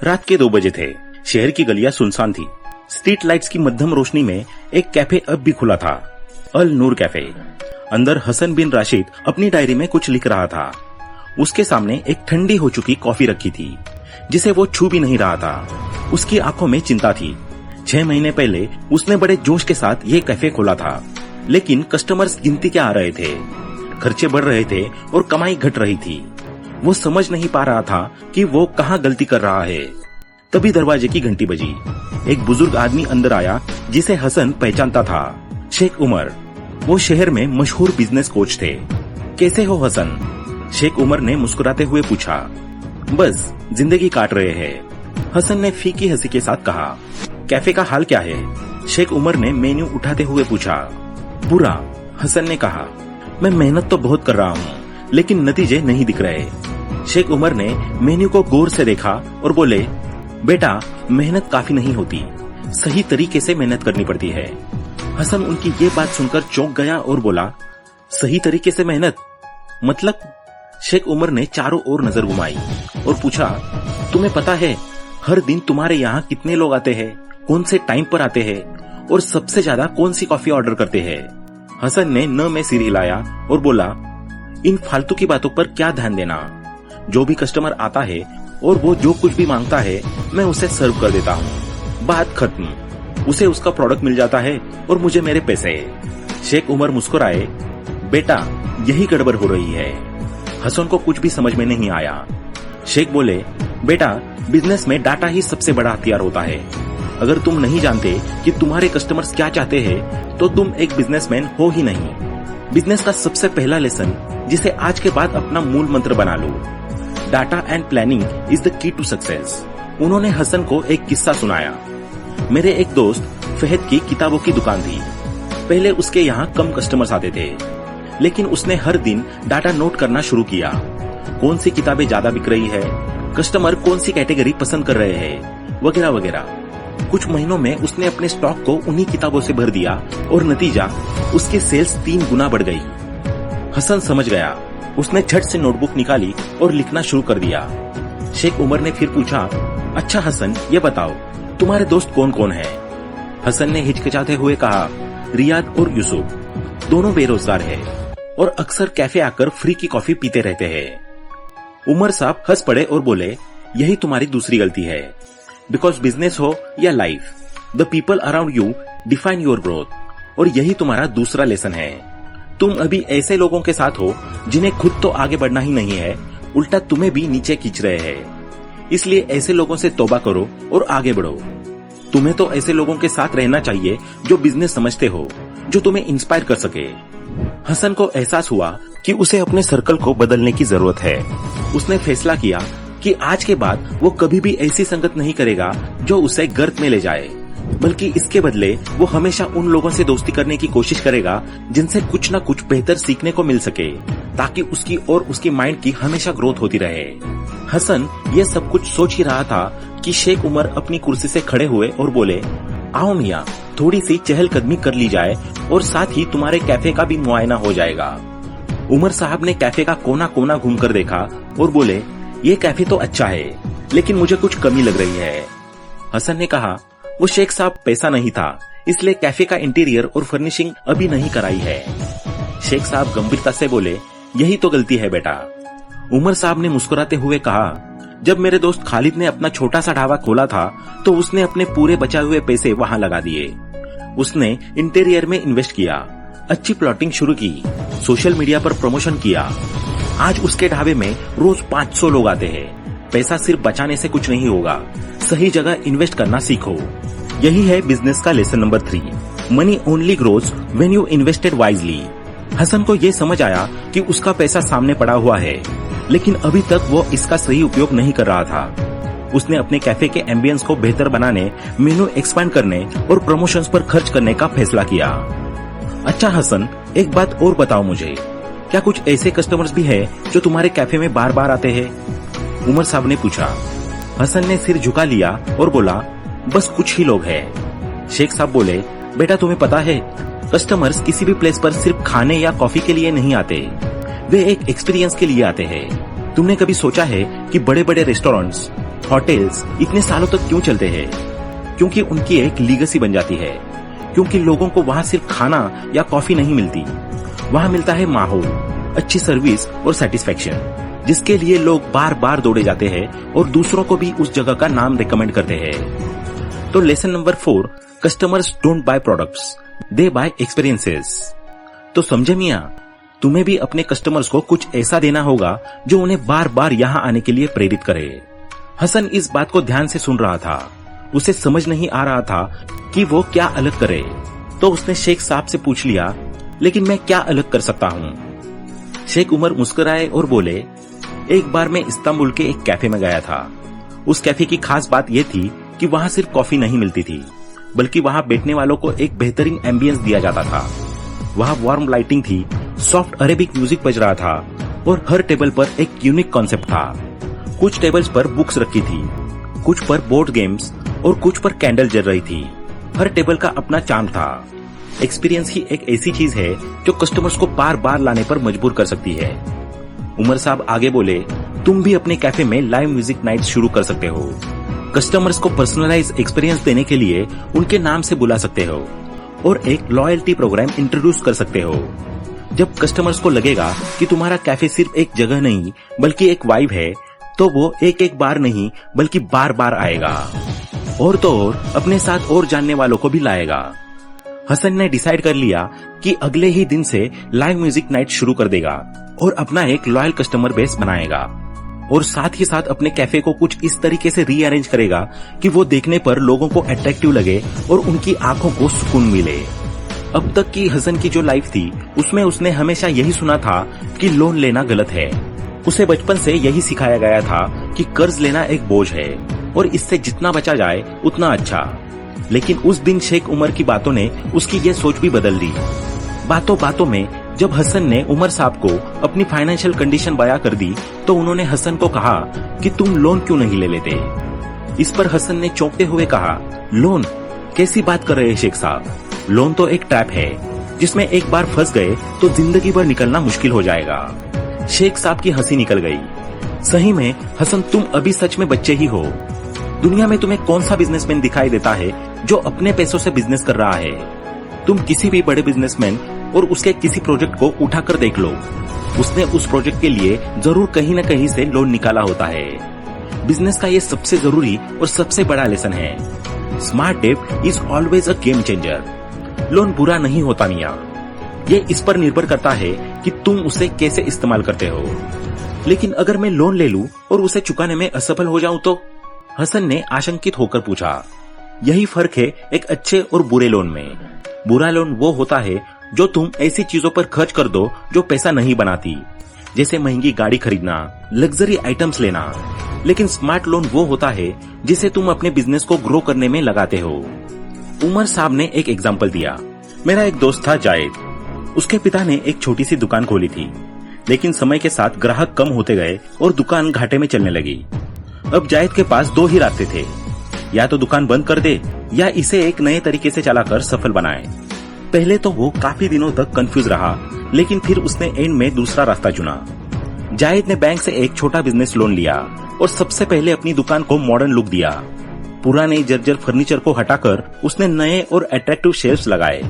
रात के 2 बजे थे। शहर की गलियां सुनसान थी। स्ट्रीट लाइट्स की मध्यम रोशनी में एक कैफे अब भी खुला था, अल नूर कैफे। अंदर हसन बिन राशिद अपनी डायरी में कुछ लिख रहा था। उसके सामने एक ठंडी हो चुकी कॉफी रखी थी, जिसे वो छू भी नहीं रहा था। उसकी आंखों में चिंता थी। 6 महीने पहले उसने बड़े जोश के साथ ये कैफे खोला था, लेकिन कस्टमर्स गिनती के आ रहे थे, खर्चे बढ़ रहे थे और कमाई घट रही थी। वो समझ नहीं पा रहा था कि वो कहाँ गलती कर रहा है। तभी दरवाजे की घंटी बजी। एक बुजुर्ग आदमी अंदर आया, जिसे हसन पहचानता था, शेख उमर। वो शहर में मशहूर बिजनेस कोच थे। कैसे हो हसन? शेख उमर ने मुस्कुराते हुए पूछा। बस जिंदगी काट रहे हैं, हसन ने फीकी हंसी के साथ कहा। कैफे का हाल क्या है? शेख उमर ने मेन्यू उठाते हुए पूछा। बुरा, हसन ने कहा। मैं मेहनत तो बहुत कर रहा हूँ, लेकिन नतीजे नहीं दिख रहे। शेख उमर ने मेन्यू को गौर से देखा और बोले, बेटा मेहनत काफी नहीं होती, सही तरीके से मेहनत करनी पड़ती है। हसन उनकी ये बात सुनकर चौंक गया और बोला, सही तरीके से मेहनत मतलब? शेख उमर ने चारों ओर नजर घुमाई और पूछा, तुम्हें पता है हर दिन तुम्हारे यहाँ कितने लोग आते हैं, कौन से टाइम पर आते हैं और सबसे ज्यादा कौन सी कॉफी ऑर्डर करते हैं? हसन ने न में सिर हिलाया और बोला, इन फालतू की बातों पर क्या ध्यान देना। जो भी कस्टमर आता है और वो जो कुछ भी मांगता है, मैं उसे सर्व कर देता हूँ। बात खत्म। उसे उसका प्रोडक्ट मिल जाता है और मुझे मेरे पैसे। शेख उमर मुस्कुराए। बेटा यही गड़बड़ हो रही है। हसन को कुछ भी समझ में नहीं आया। शेख बोले, बेटा बिजनेस में डाटा ही सबसे बड़ा हथियार होता है। अगर तुम नहीं जानते कि तुम्हारे कस्टमर्स क्या चाहते हैं, तो तुम एक बिजनेसमैन हो ही नहीं। बिजनेस का सबसे पहला लेसन, जिसे आज के बाद अपना मूल मंत्र बना लो, data and planning is the key to success. उन्होंने हसन को एक किस्सा सुनाया। मेरे एक दोस्त फहद की किताबों की दुकान थी। पहले उसके यहाँ कम कस्टमर्स आते थे, लेकिन उसने हर दिन डाटा नोट करना शुरू किया। कौन सी किताबें ज्यादा बिक रही है, कस्टमर कौन सी कैटेगरी पसंद कर रहे हैं, वगैरह वगैरह। कुछ महीनों में उसने अपने स्टॉक को उन्हीं किताबों से भर दिया और नतीजा उसकी सेल्स 3 गुना बढ़ गई। हसन समझ गया। उसने झट से नोटबुक निकाली और लिखना शुरू कर दिया। शेख उमर ने फिर पूछा, अच्छा हसन ये बताओ तुम्हारे दोस्त कौन कौन है? हसन ने हिचकिचाते हुए कहा, रियाद और यूसुफ, दोनों बेरोजगार है और अक्सर कैफे आकर फ्री की कॉफी पीते रहते हैं। उमर साहब हंस पड़े और बोले, यही तुम्हारी दूसरी गलती है। बिकॉज बिजनेस हो या life, the people around you define your growth. और यही तुम्हारा दूसरा लेसन है। तुम अभी ऐसे लोगों के साथ हो जिन्हें खुद तो आगे बढ़ना ही नहीं है, उल्टा तुम्हें भी नीचे खींच रहे हैं। इसलिए ऐसे लोगों से तौबा करो और आगे बढ़ो। तुम्हें तो ऐसे लोगों के साथ रहना चाहिए जो बिजनेस समझते हो, जो तुम्हें इंस्पायर कर सके। हसन को एहसास हुआ कि उसे अपने सर्कल को बदलने की जरूरत है। उसने फैसला किया कि आज के बाद वो कभी भी ऐसी संगत नहीं करेगा जो उसे गर्त में ले जाए, बल्कि इसके बदले वो हमेशा उन लोगों से दोस्ती करने की कोशिश करेगा जिनसे कुछ न कुछ बेहतर सीखने को मिल सके, ताकि उसकी और उसकी माइंड की हमेशा ग्रोथ होती रहे। हसन ये सब कुछ सोच ही रहा था कि शेख उमर अपनी कुर्सी से खड़े हुए और बोले, आओ मियाँ, थोड़ी सी चहलकदमी कर ली जाए और साथ ही तुम्हारे कैफे का भी मुआयना हो जाएगा। उमर साहब ने कैफे का कोना कोना घूमकर देखा और बोले, ये कैफे तो अच्छा है, लेकिन मुझे कुछ कमी लग रही है। हसन ने कहा, वो शेख साहब पैसा नहीं था, इसलिए कैफे का इंटीरियर और फर्निशिंग अभी नहीं कराई है। शेख साहब गंभीरता से बोले, यही तो गलती है बेटा। उमर साहब ने मुस्कुराते हुए कहा, जब मेरे दोस्त खालिद ने अपना छोटा सा ढाबा खोला था, तो उसने अपने पूरे बचाए हुए पैसे वहां लगा दिए। उसने इंटीरियर में इन्वेस्ट किया, अच्छी प्लॉटिंग शुरू की, सोशल मीडिया पर प्रमोशन किया। आज उसके ढाबे में रोज 500 लोग आते हैं। पैसा सिर्फ बचाने से कुछ नहीं होगा, सही जगह इन्वेस्ट करना सीखो। यही है बिजनेस का lesson number 3, money only grows when you invested wisely. Hasan को ये समझ आया कि उसका पैसा सामने पड़ा हुआ है, लेकिन अभी तक वो इसका सही उपयोग नहीं कर रहा था। उसने अपने कैफे के एम्बियंस को बेहतर बनाने, मेनू एक्सपांड करने और प्रमोशंस पर खर्च करने का फैसला किया। अच्छा हसन, एक बात और बताओ मुझे, क्या कुछ ऐसे कस्टमर्स भी है जो तुम्हारे कैफे में बार बार आते हैं? उमर साहब ने पूछा। हसन ने सिर झुका लिया और बोला, बस कुछ ही लोग हैं। शेख साहब बोले, बेटा तुम्हें पता है, कस्टमर्स किसी भी प्लेस पर सिर्फ खाने या कॉफी के लिए नहीं आते, वे एक एक्सपीरियंस के लिए आते हैं। तुमने कभी सोचा है कि बड़े बड़े रेस्टोरेंट्स होटल्स इतने सालों तक क्यों चलते हैं? क्योंकि उनकी एक लीगेसी बन जाती है। क्योंकि लोगों को वहां सिर्फ खाना या कॉफी नहीं मिलती, वहां मिलता है माहौल, अच्छी सर्विस और सेटिस्फेक्शन, जिसके लिए लोग बार बार दौड़े जाते हैं और दूसरों को भी उस जगह का नाम रिकमेंड करते हैं। तो lesson number 4, customers don't buy products, they buy experiences. तो समझे मियां, तुम्हें भी अपने कस्टमर्स को कुछ ऐसा देना होगा जो उन्हें बार बार यहाँ आने के लिए प्रेरित करे। हसन इस बात को ध्यान से सुन रहा था। उसे समझ नहीं आ रहा था कि वो क्या अलग करे। तो उसने शेख साहब से पूछ लिया, लेकिन मैं क्या अलग कर सकता हूँ? शेख उमर मुस्कुराए और बोले, एक बार मैं इस्तांबुल के एक कैफे में गया था। उस कैफे की खास बात यह थी कि वहां सिर्फ कॉफी नहीं मिलती थी, बल्कि वहां बैठने वालों को एक बेहतरीन एम्बियंस दिया जाता था। वहां वार्म लाइटिंग थी, सॉफ्ट अरेबिक म्यूजिक बज रहा था और हर टेबल पर एक यूनिक कॉन्सेप्ट था। कुछ टेबल्स पर बुक्स रखी थी, कुछ पर बोर्ड गेम्स और कुछ पर कैंडल जल रही थी। हर टेबल का अपना चार्म था। एक्सपीरियंस ही एक ऐसी चीज है जो कस्टमर्स को बार बार लाने पर मजबूर कर सकती है। उमर साहब आगे बोले, तुम भी अपने कैफे में लाइव म्यूजिक नाइट शुरू कर सकते हो। कस्टमर्स को पर्सनलाइज एक्सपीरियंस देने के लिए उनके नाम से बुला सकते हो और एक लॉयल्टी प्रोग्राम इंट्रोड्यूस कर सकते हो। जब कस्टमर्स को लगेगा कि तुम्हारा कैफे सिर्फ एक जगह नहीं बल्कि एक वाइब है, तो वो एक एक बार नहीं बल्कि बार बार आएगा और तो और अपने साथ और जानने वालों को भी लाएगा। हसन ने डिसाइड कर लिया कि अगले ही दिन से लाइव म्यूजिक नाइट शुरू कर देगा और अपना एक लॉयल कस्टमर बेस बनाएगा और साथ ही साथ अपने कैफे को कुछ इस तरीके से रीअरेंज करेगा कि वो देखने पर लोगों को अट्रैक्टिव लगे और उनकी आंखों को सुकून मिले। अब तक की हसन की जो लाइफ थी उसमें उसने हमेशा यही सुना था कि लोन लेना गलत है। उसे बचपन से यही सिखाया गया था कि कर्ज लेना एक बोझ है और इससे जितना बचा जाए उतना अच्छा। लेकिन उस दिन शेख उमर की बातों ने उसकी यह सोच भी बदल दी। बातों बातों में जब हसन ने उमर साहब को अपनी फाइनेंशियल कंडीशन बयां कर दी, तो उन्होंने हसन को कहा कि तुम लोन क्यों नहीं ले लेते। इस पर हसन ने चौंकते हुए कहा, लोन? कैसी बात कर रहे हैं शेख साहब? लोन तो एक ट्रैप है जिसमें एक बार फंस गए तो जिंदगी भर निकलना मुश्किल हो जाएगा। शेख साहब की हंसी निकल गई। सही में हसन, तुम अभी सच में बच्चे ही हो। दुनिया में तुम्हें कौन सा बिजनेसमैन दिखाई देता है जो अपने पैसों से बिजनेस कर रहा है? तुम किसी भी बड़े बिजनेसमैन और उसके किसी प्रोजेक्ट को उठाकर देख लो, उसने उस प्रोजेक्ट के लिए जरूर कहीं न कहीं से लोन निकाला होता है। बिजनेस का ये सबसे जरूरी और सबसे बड़ा लेसन है। स्मार्ट डेब्ट is always a game changer. Loan बुरा नहीं होता मियां, ये इस पर निर्भर करता है कि तुम उसे कैसे इस्तेमाल करते हो। लेकिन अगर मैं लोन ले लूं और उसे चुकाने में असफल हो जाऊं तो? हसन ने आशंकित होकर पूछा। यही फर्क है एक अच्छे और बुरे लोन में। बुरा लोन वो होता है जो तुम ऐसी चीजों पर खर्च कर दो जो पैसा नहीं बनाती, जैसे महंगी गाड़ी खरीदना, लग्जरी आइटम्स लेना। लेकिन स्मार्ट लोन वो होता है जिसे तुम अपने बिजनेस को ग्रो करने में लगाते हो। उमर साहब ने एक एग्जाम्पल दिया। मेरा एक दोस्त था जायद। उसके पिता ने एक छोटी सी दुकान खोली थी, लेकिन समय के साथ ग्राहक कम होते गए और दुकान घाटे में चलने लगी। अब जायद के पास दो ही रास्ते थे, या तो दुकान बंद कर दे या इसे एक नए तरीके से चलाकर सफल बनाए। पहले तो वो काफी दिनों तक कंफ्यूज रहा, लेकिन फिर उसने एंड में दूसरा रास्ता चुना। जायद ने बैंक से एक छोटा बिजनेस लोन लिया और सबसे पहले अपनी दुकान को मॉडर्न लुक दिया। पुराने जर्जर फर्नीचर को हटाकर उसने नए और अट्रैक्टिव शेल्फ्स लगाए,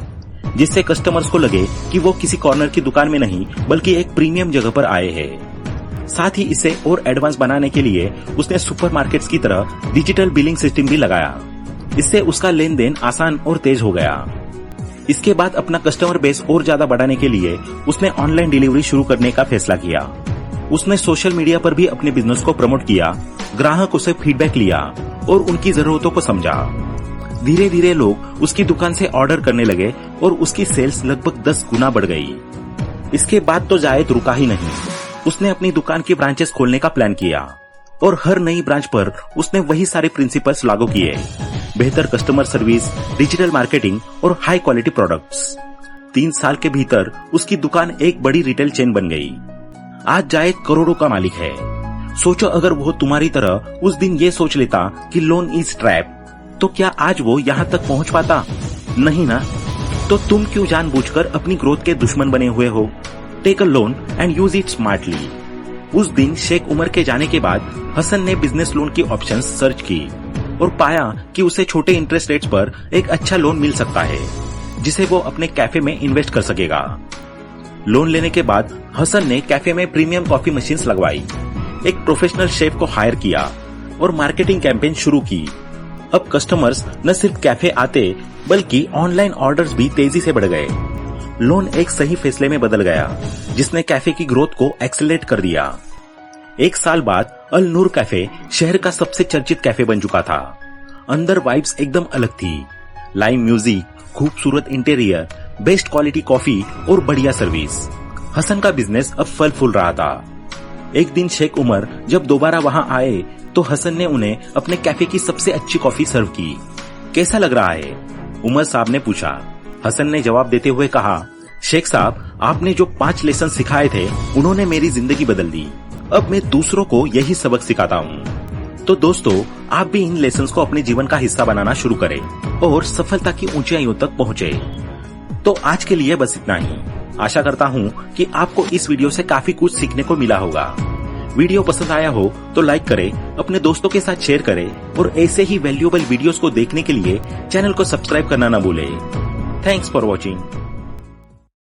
जिससे कस्टमर्स को लगे कि वो किसी कॉर्नर की दुकान में नहीं बल्कि एक प्रीमियम जगह पर आए हैं। साथ ही इसे और एडवांस बनाने के लिए उसने सुपरमार्केट्स की तरह डिजिटल बिलिंग सिस्टम भी लगाया। इससे उसका लेन देन आसान और तेज हो गया। इसके बाद अपना कस्टमर बेस और ज्यादा बढ़ाने के लिए उसने ऑनलाइन डिलीवरी शुरू करने का फैसला किया। उसने सोशल मीडिया पर भी अपने बिजनेस को प्रमोट किया, ग्राहकों से फीडबैक लिया और उनकी जरूरतों को समझा। धीरे धीरे लोग उसकी दुकान से ऑर्डर करने लगे और उसकी सेल्स लगभग 10 गुना बढ़ गई। इसके बाद तो जायद रुका ही नहीं। उसने अपनी दुकान की ब्रांचेस खोलने का प्लान किया और हर नई ब्रांच पर उसने वही सारे प्रिंसिपल्स लागू किए। बेहतर कस्टमर सर्विस, डिजिटल मार्केटिंग और हाई क्वालिटी प्रोडक्ट्स। 3 साल के भीतर उसकी दुकान एक बड़ी रिटेल चेन बन गई। आज जायद करोड़ों का मालिक है। सोचो अगर वो तुम्हारी तरह उस दिन ये सोच लेता कि लोन इज ट्रैप, तो क्या आज वो यहाँ तक पहुँच पाता? नहीं ना। तो तुम क्यों जानबूझकर अपनी ग्रोथ के दुश्मन बने हुए हो? Take a loan and use it smartly. उस दिन शेख उमर के जाने के बाद हसन ने बिजनेस लोन की ऑप्शंस सर्च की और पाया कि उसे छोटे इंटरेस्ट रेट्स पर एक अच्छा लोन मिल सकता है जिसे वो अपने कैफे में इन्वेस्ट कर सकेगा। लोन लेने के बाद हसन ने कैफे में प्रीमियम कॉफी मशीन्स लगवाई, एक प्रोफेशनल शेफ को हायर किया और मार्केटिंग कैंपेन शुरू की। अब कस्टमर्स न सिर्फ कैफे आते बल्कि ऑनलाइन ऑर्डर्स भी तेजी से बढ़ गए। लोन एक सही फैसले में बदल गया जिसने कैफे की ग्रोथ को एक्सेलरेट कर दिया। एक साल बाद अल नूर कैफे शहर का सबसे चर्चित कैफे बन चुका था। अंदर वाइब्स एकदम अलग थी, लाइव म्यूजिक, खूबसूरत इंटीरियर, बेस्ट क्वालिटी कॉफी और बढ़िया सर्विस। हसन का बिजनेस अब फल फूल रहा था। एक दिन शेख उमर जब दोबारा वहां आए तो हसन ने उन्हें अपने कैफे की सबसे अच्छी कॉफी सर्व की। कैसा लग रहा है? उमर साहब ने पूछा। हसन ने जवाब देते हुए कहा, शेख साहब, आपने जो 5 लेसन सिखाए थे उन्होंने मेरी जिंदगी बदल दी। अब मैं दूसरों को यही सबक सिखाता हूँ। तो दोस्तों, आप भी इन लेसन्स को अपने जीवन का हिस्सा बनाना शुरू करें और सफलता की ऊंचाइयों तक पहुंचे। तो आज के लिए बस इतना ही। आशा करता हूँ कि आपको इस वीडियो से काफी कुछ सीखने को मिला होगा। वीडियो पसंद आया हो तो लाइक करें, अपने दोस्तों के साथ शेयर करें और ऐसे ही वैल्यूएबल वीडियोस को देखने के लिए चैनल को सब्सक्राइब करना न भूलें। Thanks for watching.